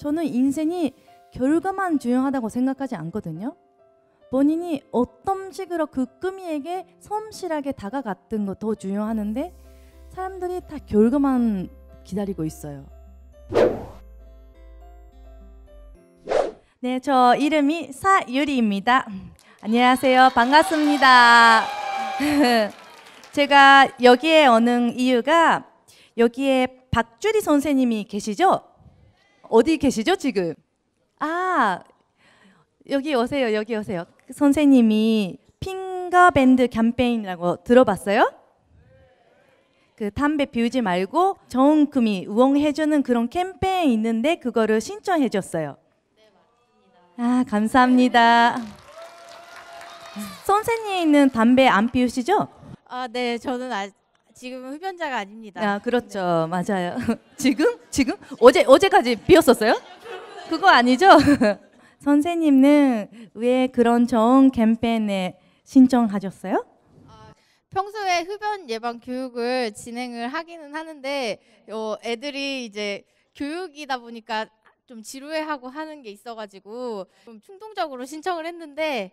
저는 인생이 결과만 중요하다고 생각하지 않거든요. 본인이 어떤 식으로 그 꿈이에게 성실하게 다가갔던 거 더 중요하는데 사람들이 다 결과만 기다리고 있어요. 네, 저 이름이 사유리입니다. 안녕하세요. 반갑습니다. 제가 여기에 오는 이유가 여기에 박주리 선생님이 계시죠? 어디 계시죠 지금? 아, 여기 오세요. 여기 오세요. 선생님이 핑거밴드 캠페인이라고 들어봤어요? 그 담배 피우지 말고 좋은 꿈이 우엉해주는 그런 캠페인 있는데 그거를 신청해줬어요. 네, 맞습니다. 아, 감사합니다. 선생님은 담배 안 피우시죠? 아, 네, 저는 지금 흡연자가 아닙니다. 아, 그렇죠. 네. 맞아요. 지금? 어제까지 피웠었어요? 그거 아니죠? 선생님은 왜 그런 좋은 캠페인에 신청하셨어요? 평소에 흡연 예방 교육을 진행을 하기는 하는데 애들이 이제 교육이다 보니까 좀 지루해하고 하는 게 있어가지고 좀 충동적으로 신청을 했는데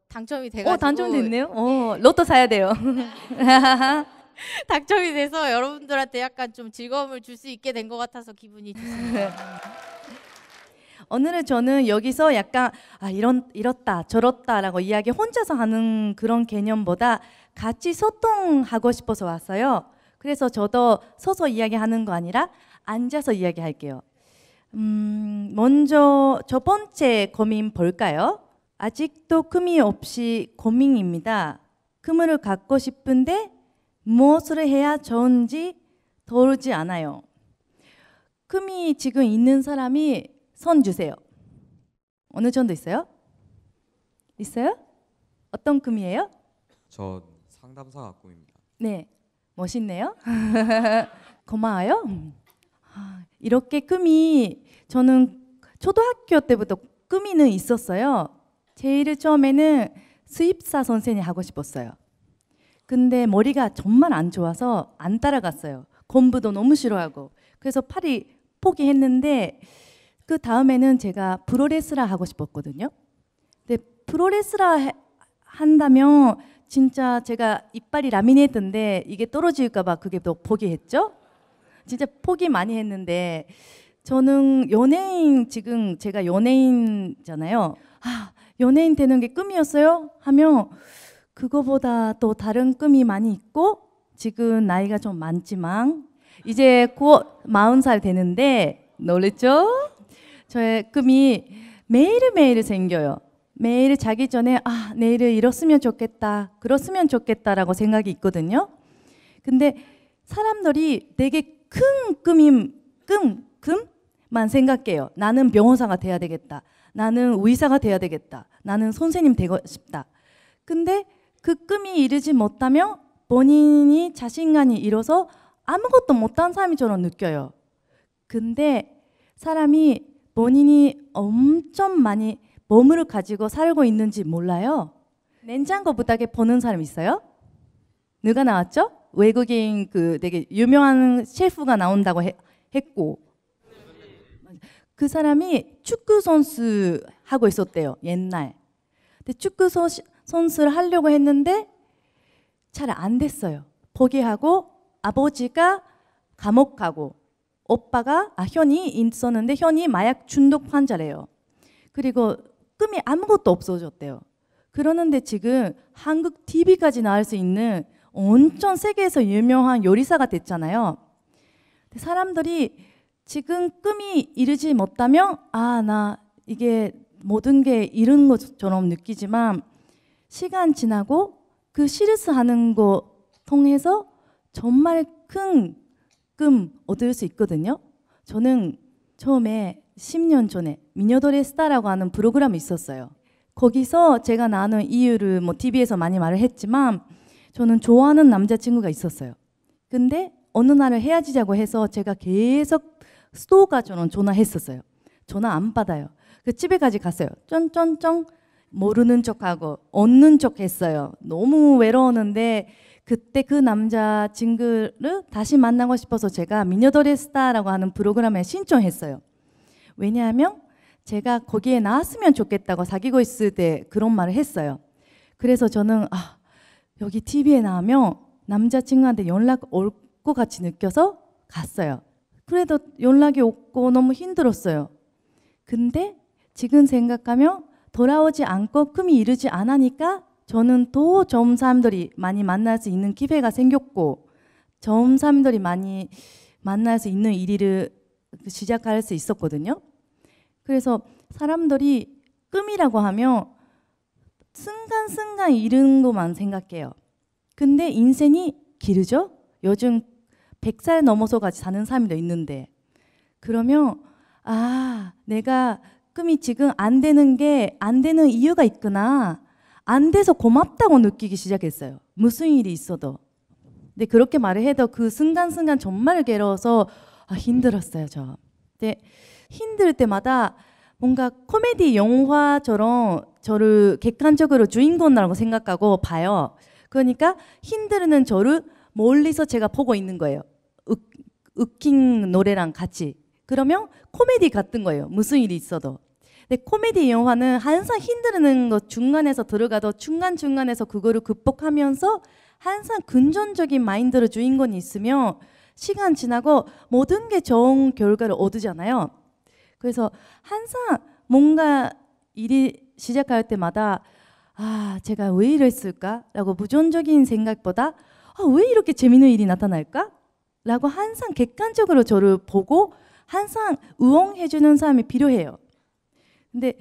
당첨이 돼가지고 당첨됐네요. 로또 사야 돼요. 당첨이 돼서 여러분들한테 약간 좀 즐거움을 줄 수 있게 된 것 같아서 기분이 좋습니다. 오늘은 저는 여기서 약간 이렇다 저렇다라고 이야기 혼자서 하는 그런 개념보다 같이 소통하고 싶어서 왔어요. 그래서 저도 서서 이야기하는 거 아니라 앉아서 이야기할게요. 먼저 첫 번째 고민 볼까요? 아직도 꿈이 없이 고민입니다. 꿈을 갖고 싶은데 무엇을 해야 좋은지 떠오르지 않아요. 꿈이 지금 있는 사람이 손 주세요. 어느 정도 있어요? 있어요? 어떤 꿈이에요? 저 상담사가 꿈입니다. 네, 멋있네요. 고마워요. 이렇게 꿈이 저는 초등학교 때부터 꿈이는 있었어요. 제일 처음에는 수입사 선생님 하고 싶었어요. 근데 머리가 정말 안 좋아서 안 따라갔어요. 공부도 너무 싫어하고. 그래서 파리 포기했는데 그 다음에는 제가 프로레슬러 하고 싶었거든요. 근데 프로레슬러 한다면 진짜 제가 이빨이 라미네이트인데 이게 떨어질까 봐 그게 또 포기했죠. 진짜 포기 많이 했는데 저는 연예인, 지금 제가 연예인잖아요. 연예인 되는 게 꿈이었어요? 하면 그거보다 또 다른 꿈이 많이 있고 지금 나이가 좀 많지만 이제 곧 40살 되는데 놀랬죠? 저의 꿈이 매일매일 생겨요. 매일 자기 전에 내일 이렇으면 좋겠다, 그렇으면 좋겠다라고 생각이 있거든요. 근데 사람들이 되게 큰 꿈만 생각해요. 나는 변호사가 돼야 되겠다. 나는 의사가 돼야 되겠다. 나는 선생님 되고 싶다. 근데 그 꿈이 이루지 못하면 본인이 자신감이 잃어서 아무것도 못한 사람처럼 느껴요. 근데 사람이 본인이 엄청 많이 몸을 가지고 살고 있는지 몰라요. 냉장고 바닥에 보는 사람 있어요? 누가 나왔죠? 외국인 그 되게 유명한 셰프가 나온다고 했고 그 사람이 축구 선수 하고 있었대요. 옛날. 근데 축구 선수를 하려고 했는데 잘 안 됐어요. 포기하고 아버지가 감옥 가고 오빠가 현이 있었는데 현이 마약 중독 환자래요. 그리고 꿈이 아무것도 없어졌대요. 그러는데 지금 한국 TV까지 나올 수 있는 엄청 세계에서 유명한 요리사가 됐잖아요. 사람들이 지금 꿈이 이루지 못하면 나 이게 모든 게 이룬 것처럼 느끼지만 시간 지나고 그 실수하는 거 통해서 정말 큰 꿈 얻을 수 있거든요. 저는 처음에 10년 전에 미녀들의 스타라고 하는 프로그램이 있었어요. 거기서 제가 나눈 이유를 TV에서 많이 말을 했지만 저는 좋아하는 남자친구가 있었어요. 근데 어느 날을 헤어지자고 해서 제가 계속 스토커처럼 전화했었어요. 전화 안 받아요. 그 집에까지 갔어요. 쩐쩐쩐 모르는 척하고 얻는 척 했어요. 너무 외로웠는데 그때 그 남자친구를 다시 만나고 싶어서 제가 미녀들의 스타라고 하는 프로그램에 신청했어요. 왜냐하면 제가 거기에 나왔으면 좋겠다고 사귀고 있을 때 그런 말을 했어요. 그래서 저는 여기 TV에 나오면 남자친구한테 연락 올 것 같이 느껴서 갔어요. 그래도 연락이 없고 너무 힘들었어요. 근데 지금 생각하면 돌아오지 않고 꿈이 이루지 않으니까 저는 더 좋은 사람들이 많이 만날 수 있는 기회가 생겼고 좋은 사람들이 많이 만날 수 있는 일을 시작할 수 있었거든요. 그래서 사람들이 꿈이라고 하면 순간순간 이루는 것만 생각해요. 근데 인생이 길죠? 요즘 100살 넘어서까지 사는 사람도 있는데 그러면 내가 꿈이 지금 안 되는 게 안 되는 이유가 있구나. 안 돼서 고맙다고 느끼기 시작했어요. 무슨 일이 있어도. 근데 그렇게 말을 해도 그 순간순간 정말 괴로워서 힘들었어요. 근데 힘들 때마다 뭔가 코미디 영화처럼 저를 객관적으로 주인공이라고 생각하고 봐요. 그러니까 힘들는 저를 멀리서 제가 보고 있는 거예요. 웃긴 노래랑 같이. 그러면 코미디 같은 거예요. 무슨 일이 있어도. 근데 코미디 영화는 항상 힘드는 거 중간에서 들어가도 중간중간에서 그거를 극복하면서 항상 긍정적인 마인드로 주인공이 있으면 시간 지나고 모든 게 좋은 결과를 얻으잖아요. 그래서 항상 뭔가 일이 시작할 때마다 제가 왜 이랬을까? 라고 부정적인 생각보다 왜 이렇게 재밌는 일이 나타날까? 라고 항상 객관적으로 저를 보고 항상 응원해주는 사람이 필요해요. 근데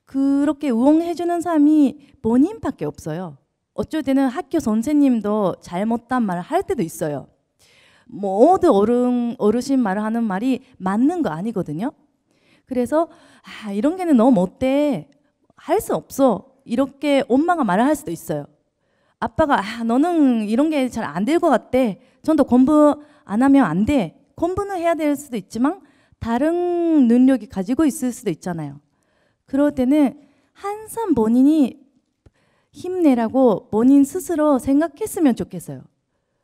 그렇게 응원해주는 사람이 본인밖에 없어요. 어쩔 때는 학교 선생님도 잘못된 말을 할 때도 있어요. 모든 어르신 말을 하는 말이 맞는 거 아니거든요. 그래서 이런 게는 너무 못돼. 할 수 없어. 이렇게 엄마가 말을 할 수도 있어요. 아빠가 너는 이런 게 잘 안 될 것 같대. 좀 더 공부 안 하면 안 돼. 공부는 해야 될 수도 있지만 다른 능력이 가지고 있을 수도 있잖아요. 그럴 때는 항상 본인이 힘내라고 본인 스스로 생각했으면 좋겠어요.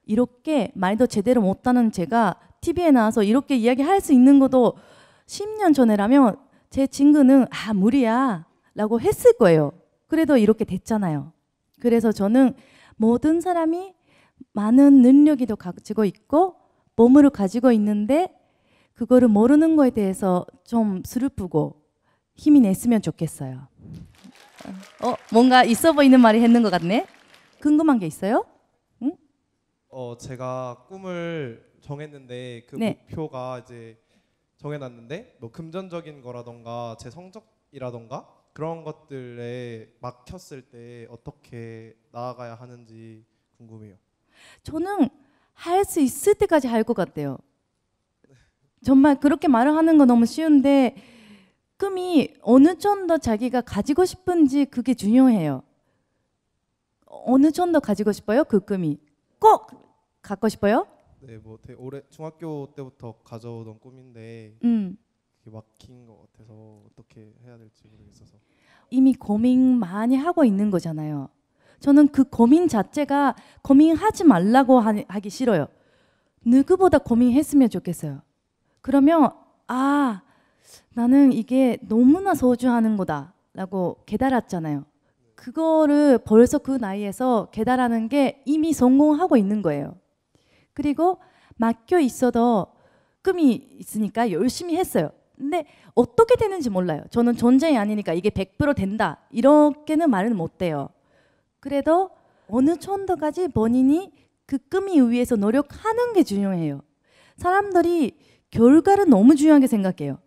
이렇게 말도 제대로 못하는 제가 TV에 나와서 이렇게 이야기할 수 있는 것도 10년 전에라면 제 친구는 무리야 라고 했을 거예요. 그래도 이렇게 됐잖아요. 그래서 저는 모든 사람이 많은 능력이 더 가지고 있고 몸을 가지고 있는데 그거를 모르는 거에 대해서 좀 슬프고 힘이 냈으면 좋겠어요. 뭔가 있어 보이는 말이 했는 것 같네. 궁금한 게 있어요? 응? 제가 꿈을 정했는데 그 네. 목표가 이제 정해놨는데 뭐 금전적인 거라던가 제 성적이라던가 그런 것들에 막혔을 때 어떻게 나아가야 하는지 궁금해요. 저는 할 수 있을 때까지 할 것 같아요. 정말 그렇게 말을 하는 거 너무 쉬운데 꿈이 어느 정도 자기가 가지고 싶은지 그게 중요해요. 어느 정도 가지고 싶어요? 그 꿈이 꼭 갖고 싶어요? 네, 뭐 되게 오래 중학교 때부터 가져오던 꿈인데 그게 막힌 것 같아서 어떻게 해야 될지 모르겠어서. 이미 고민 많이 하고 있는 거잖아요. 저는 그 고민 자체가 고민하지 말라고 하기 싫어요. 누구보다 고민했으면 좋겠어요. 그러면 나는 이게 너무나 소중한 거다 라고 깨달았잖아요. 그거를 벌써 그 나이에서 깨달아는 게 이미 성공하고 있는 거예요. 그리고 막혀 있어도 꿈이 있으니까 열심히 했어요. 근데 어떻게 되는지 몰라요. 저는 존재이 아니니까 이게 100% 된다 이렇게는 말은 못해요. 그래도 어느 정도까지 본인이 그 꿈이 위해서 노력하는 게 중요해요. 사람들이 결과를 너무 중요하게 생각해요.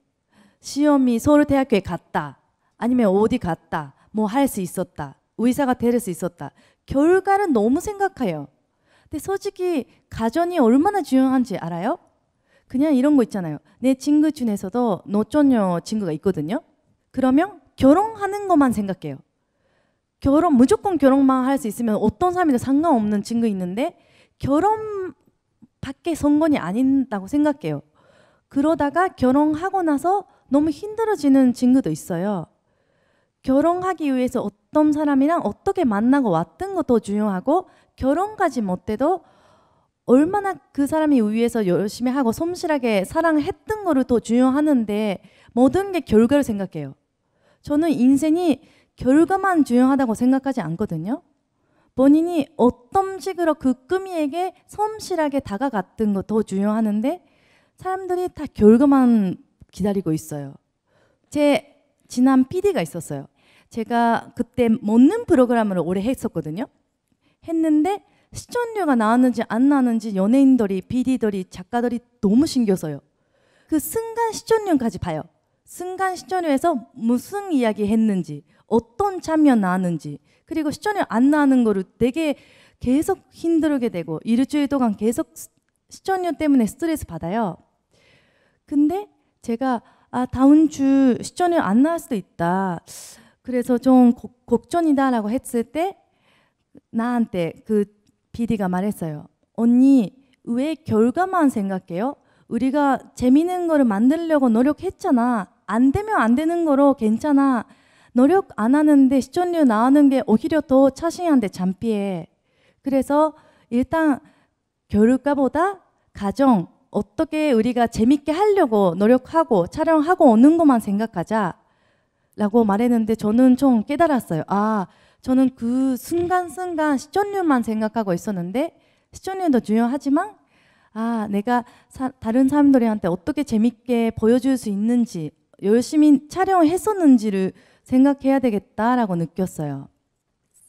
시험이 서울대학교에 갔다 아니면 어디 갔다 뭐 할 수 있었다 의사가 될 수 있었다 결과를 너무 생각해요. 근데 솔직히 가정이 얼마나 중요한지 알아요? 그냥 이런 거 있잖아요. 내 친구 중에서도 노처녀 친구가 있거든요. 그러면 결혼하는 것만 생각해요. 무조건 결혼만 할 수 있으면 어떤 사람이든 상관없는 친구 있는데 결혼밖에 성공이 아닌다고 생각해요. 그러다가 결혼하고 나서 너무 힘들어지는 친구도 있어요. 결혼하기 위해서 어떤 사람이랑 어떻게 만나고 왔던 것도 중요하고 결혼까지 못해도 얼마나 그 사람이 위해서 열심히 하고 성실하게 사랑했던 거를 더 중요하는데 모든 게 결과를 생각해요. 저는 인생이 결과만 중요하다고 생각하지 않거든요. 본인이 어떤 식으로 그 꿈이에게 성실하게 다가갔던 거 더 중요하는데 사람들이 다 결과만 기다리고 있어요. 제 지난 PD가 있었어요. 제가 그때 먹는 프로그램을 오래 했었거든요. 했는데 시청률가 나왔는지 안 나왔는지 연예인들이, PD들이, 작가들이 너무 신경 써요. 그 순간 시청률까지 봐요. 순간 시청률에서 무슨 이야기 했는지, 어떤 장면 나왔는지, 그리고 시청률 안 나오는 거를 되게 계속 힘들게 되고 일주일 동안 계속 시청률 때문에 스트레스 받아요. 근데 제가 다음 주 시청률 안 나올 수도 있다. 그래서 좀 걱정이다라고 했을 때 나한테 그 PD가 말했어요. 언니 왜 결과만 생각해요? 우리가 재밌는 거를 만들려고 노력했잖아. 안 되면 안 되는 거로 괜찮아. 노력 안 하는데 시청률 나오는 게 오히려 더 자신한테 창피해. 그래서 일단 결과보다 과정, 어떻게 우리가 재밌게 하려고 노력하고 촬영하고 오는 것만 생각하자 라고 말했는데 저는 좀 깨달았어요. 저는 그 순간순간 시청률만 생각하고 있었는데 시청률도 중요하지만 내가 다른 사람들한테 어떻게 재밌게 보여줄 수 있는지 열심히 촬영을 했었는지를 생각해야 되겠다라고 느꼈어요.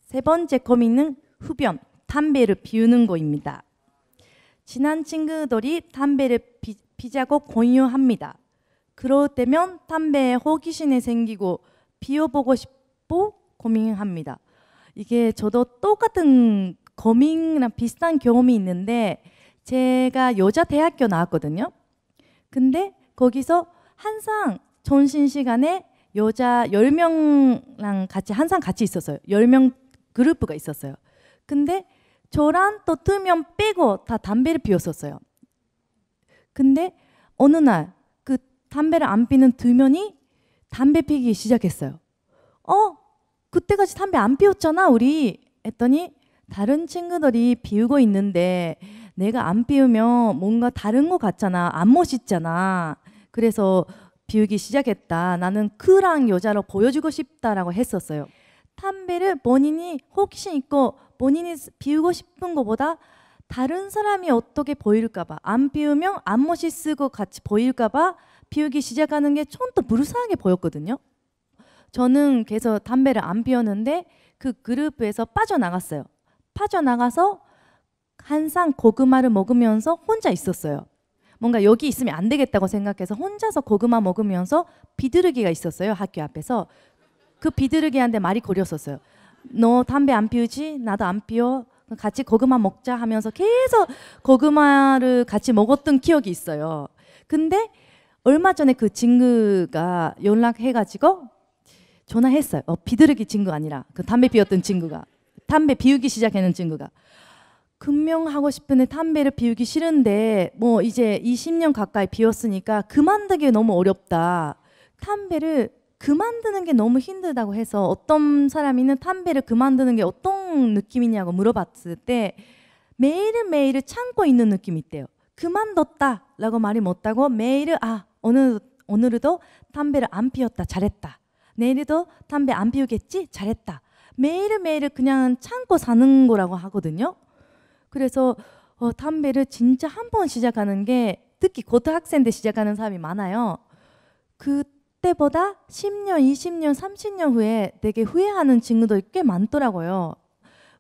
세 번째 고민은 흡연, 담배를 피우는 거입니다. 친한 친구들이 담배를 피자고 공유합니다. 그럴 때면 담배에 호기심이 생기고 피워보고 싶고 고민합니다. 이게 저도 똑같은 고민이랑 비슷한 경험이 있는데 제가 여자 대학교 나왔거든요. 근데 거기서 항상 점심시간에 여자 10명랑 항상 같이 있었어요. 10명 그룹가 있었어요. 근데 저랑 또 2명 빼고 다 담배를 피웠었어요. 근데 어느 날 그 담배를 안 피는 2명이 담배 피기 시작했어요. 그때까지 담배 안 피웠잖아 우리 했더니 다른 친구들이 피우고 있는데 내가 안 피우면 뭔가 다른 거 같잖아. 안 멋있잖아. 그래서 피우기 시작했다. 나는 그랑 여자로 보여주고 싶다라고 했었어요. 담배를 본인이 호기심 있고 본인이 피우고 싶은 것보다 다른 사람이 어떻게 보일까 봐, 안 피우면 안 멋있고 같이 보일까 봐 피우기 시작하는 게 좀 더 불쌍하게 보였거든요. 저는 계속 담배를 안 피웠는데 그 그룹에서 빠져나갔어요. 빠져나가서 항상 고구마를 먹으면서 혼자 있었어요. 뭔가 여기 있으면 안 되겠다고 생각해서 혼자서 고구마 먹으면서 비둘기가 있었어요. 학교 앞에서. 그 비둘기한테 말이 걸렸었어요. 너 담배 안 피우지? 나도 안 피워. 같이 고구마 먹자 하면서 계속 고구마를 같이 먹었던 기억이 있어요. 근데 얼마 전에 그 친구가 연락해가지고 전화했어요. 비둘기 친구 아니라 그 담배 피웠던 친구가. 담배 피우기 시작하는 친구가. 금명하고 싶은데 담배를 피우기 싫은데 뭐 이제 20년 가까이 피웠으니까 그만두기 너무 어렵다. 담배를 그만두는 게 너무 힘들다고 해서 어떤 사람이는 담배를 그만두는 게 어떤 느낌이냐고 물어봤을 때 매일매일 참고 있는 느낌이 있대요. 그만뒀다 라고 말이 못하고 매일 오늘도 담배를 안 피웠다 잘했다. 내일도 담배 안 피우겠지 잘했다. 매일매일 그냥 참고 사는 거라고 하거든요. 그래서 담배를 진짜 한 번 시작하는 게 특히 고등학생 때 시작하는 사람이 많아요. 그때보다 10년, 20년, 30년 후에 되게 후회하는 친구들이 꽤 많더라고요.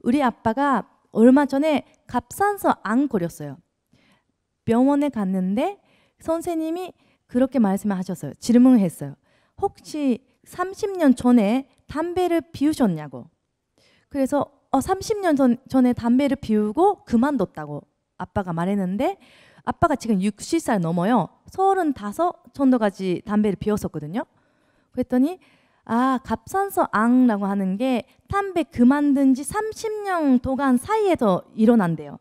우리 아빠가 얼마 전에 갑상선 암 걸렸어요. 병원에 갔는데 선생님이 그렇게 말씀하셨어요. 질문을 했어요. 혹시 30년 전에 담배를 피우셨냐고. 그래서 30년 전에 담배를 피우고 그만뒀다고 아빠가 말했는데 아빠가 지금 60살 넘어요. 35 정도까지 담배를 피웠었거든요. 그랬더니 갑상선 암이라고 하는 게 담배 그만둔 지 30년 동안 사이에서 일어난대요.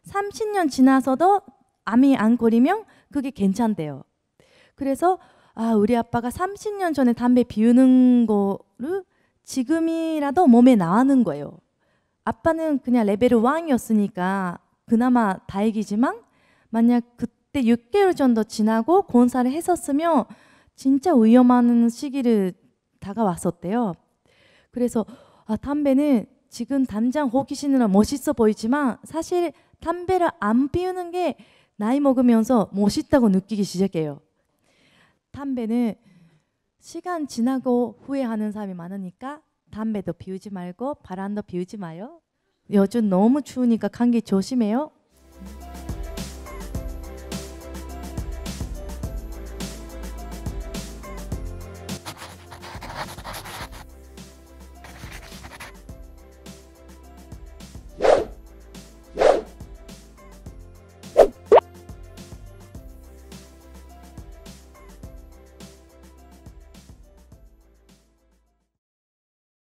30년 지나서도 암이 안 걸리면 그게 괜찮대요. 그래서 우리 아빠가 30년 전에 담배 피우는 거를 지금이라도 몸에 나가는 거예요. 아빠는 그냥 레벨 1이었으니까 그나마 다행이지만 만약 그때 6개월 정도 지나고 검사를 했었으면 진짜 위험한 시기를 다가왔었대요. 그래서 담배는 지금 당장 호기심이나 멋있어 보이지만 사실 담배를 안 피우는 게 나이 먹으면서 멋있다고 느끼기 시작해요. 담배는 시간 지나고 후회하는 사람이 많으니까 담배도 피우지 말고 바람도 피우지 마요. 요즘 너무 추우니까 감기 조심해요.